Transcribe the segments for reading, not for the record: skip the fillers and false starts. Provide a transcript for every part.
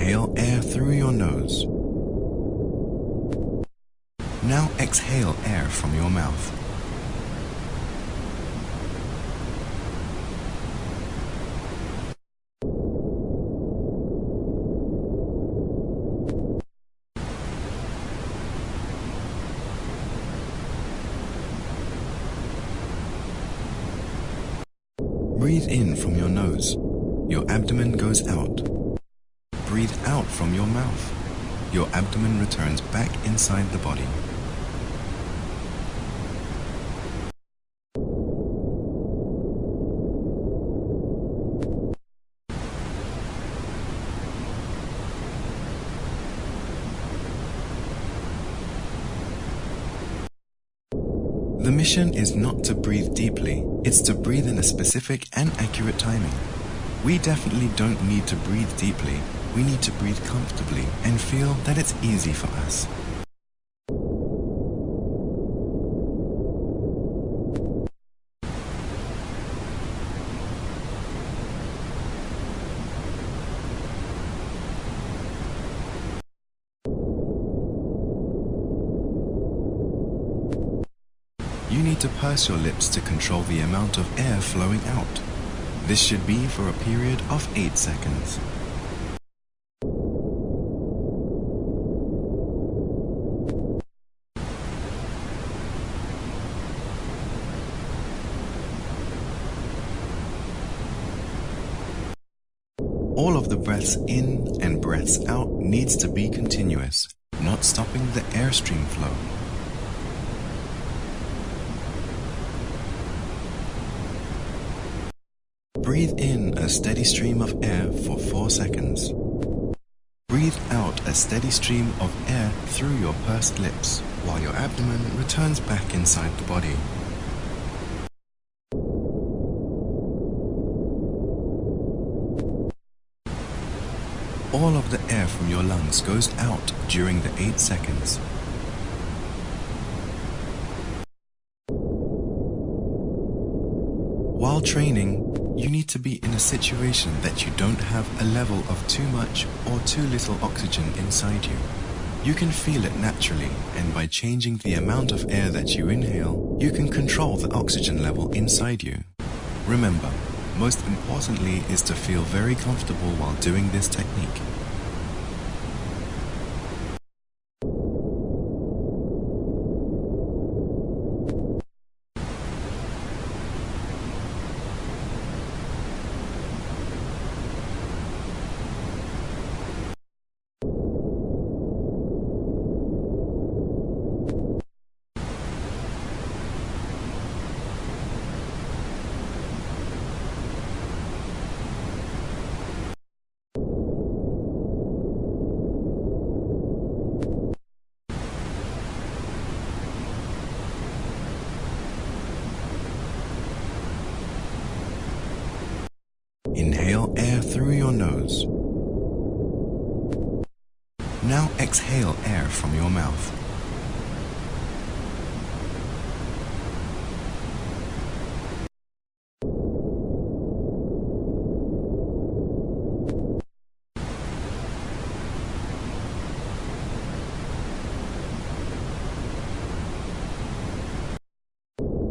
Inhale air through your nose. Now exhale air from your mouth. Breathe in from your nose. Your abdomen goes out. Breathe out from your mouth. Your abdomen returns back inside the body. The mission is not to breathe deeply, it's to breathe in a specific and accurate timing. We definitely don't need to breathe deeply, we need to breathe comfortably and feel that it's easy for us. You need to purse your lips to control the amount of air flowing out. This should be for a period of 8 seconds. All of the breaths in and breaths out needs to be continuous, not stopping the airstream flow. Breathe in a steady stream of air for 4 seconds. Breathe out a steady stream of air through your pursed lips while your abdomen returns back inside the body. All of the air from your lungs goes out during the 8 seconds. While training, you need to be in a situation that you don't have a level of too much or too little oxygen inside you. You can feel it naturally, and by changing the amount of air that you inhale, you can control the oxygen level inside you. Remember, most importantly is to feel very comfortable while doing this technique. Inhale air through your nose. Now exhale air from your mouth.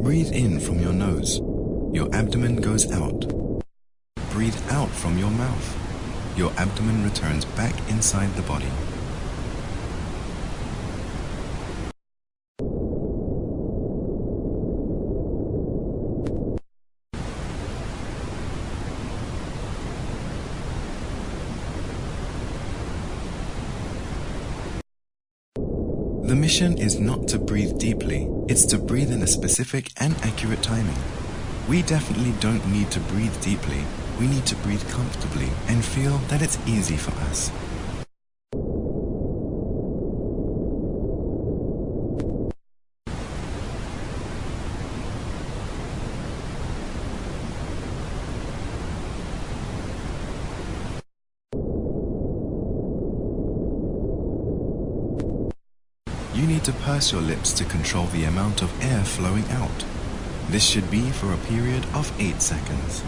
Breathe in from your nose. Your abdomen goes out. Breathe out from your mouth. Your abdomen returns back inside the body. The mission is not to breathe deeply, it's to breathe in a specific and accurate timing. We definitely don't need to breathe deeply, we need to breathe comfortably and feel that it's easy for us. You need to purse your lips to control the amount of air flowing out. This should be for a period of 8 seconds.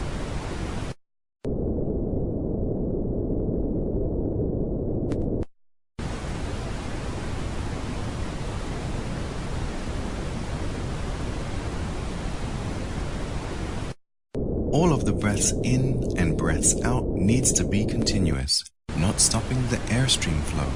All of the breaths in and breaths out needs to be continuous, not stopping the airstream flow.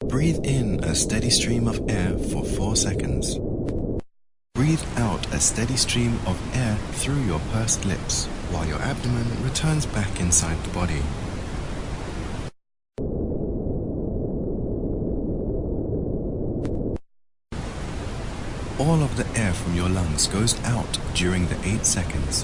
Breathe in a steady stream of air for 4 seconds. Breathe out a steady stream of air through your pursed lips while your abdomen returns back inside the body. All of the air from your lungs goes out during the 8 seconds.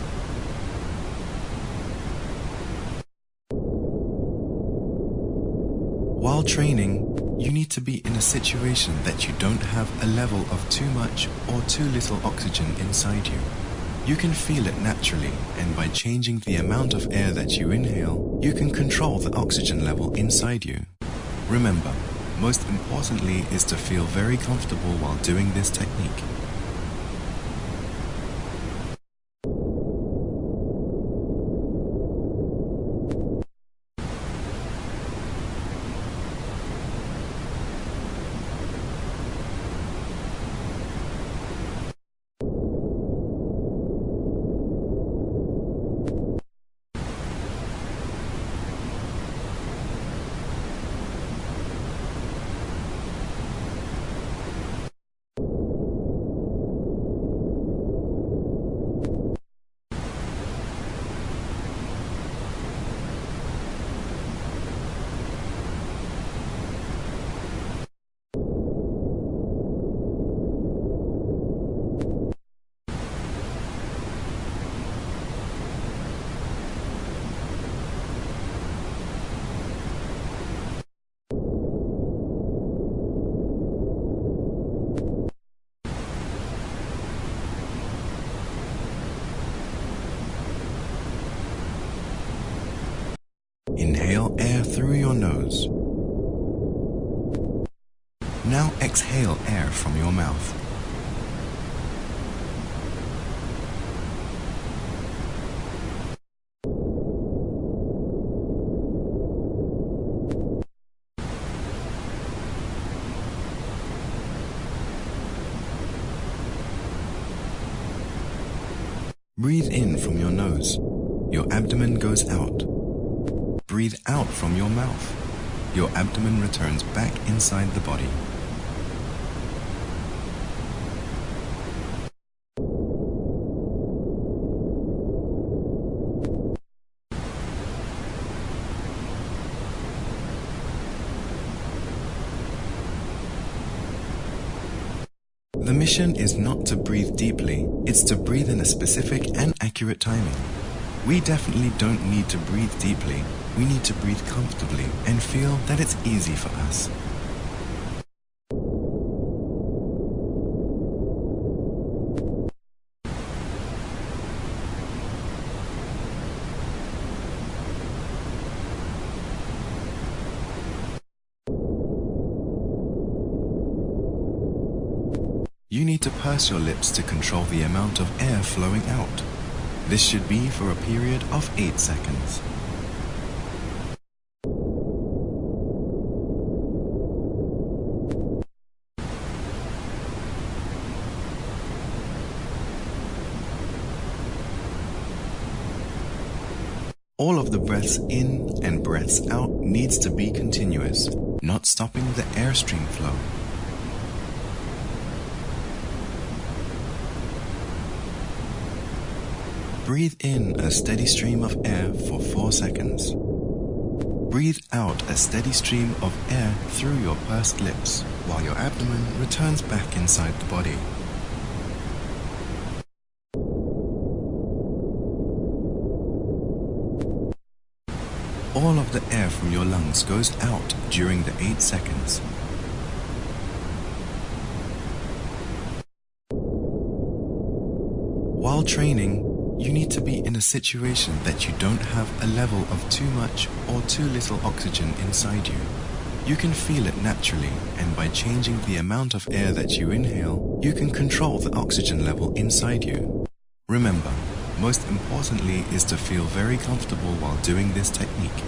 While training, you need to be in a situation that you don't have a level of too much or too little oxygen inside you. You can feel it naturally, and by changing the amount of air that you inhale, you can control the oxygen level inside you. Remember, most importantly is to feel very comfortable while doing this technique. Inhale air through your nose. Now exhale air from your mouth. Breathe in from your nose. Your abdomen goes out. Breathe out from your mouth. Your abdomen returns back inside the body. The mission is not to breathe deeply, it's to breathe in a specific and accurate timing. We definitely don't need to breathe deeply. We need to breathe comfortably and feel that it's easy for us. You need to purse your lips to control the amount of air flowing out. This should be for a period of 8 seconds. All of the breaths in and breaths out needs to be continuous, not stopping the airstream flow. Breathe in a steady stream of air for 4 seconds. Breathe out a steady stream of air through your pursed lips while your abdomen returns back inside the body. All of the air from your lungs goes out during the 8 seconds. While training, you need to be in a situation that you don't have a level of too much or too little oxygen inside you. You can feel it naturally, and by changing the amount of air that you inhale, you can control the oxygen level inside you. Remember, most importantly is to feel very comfortable while doing this technique.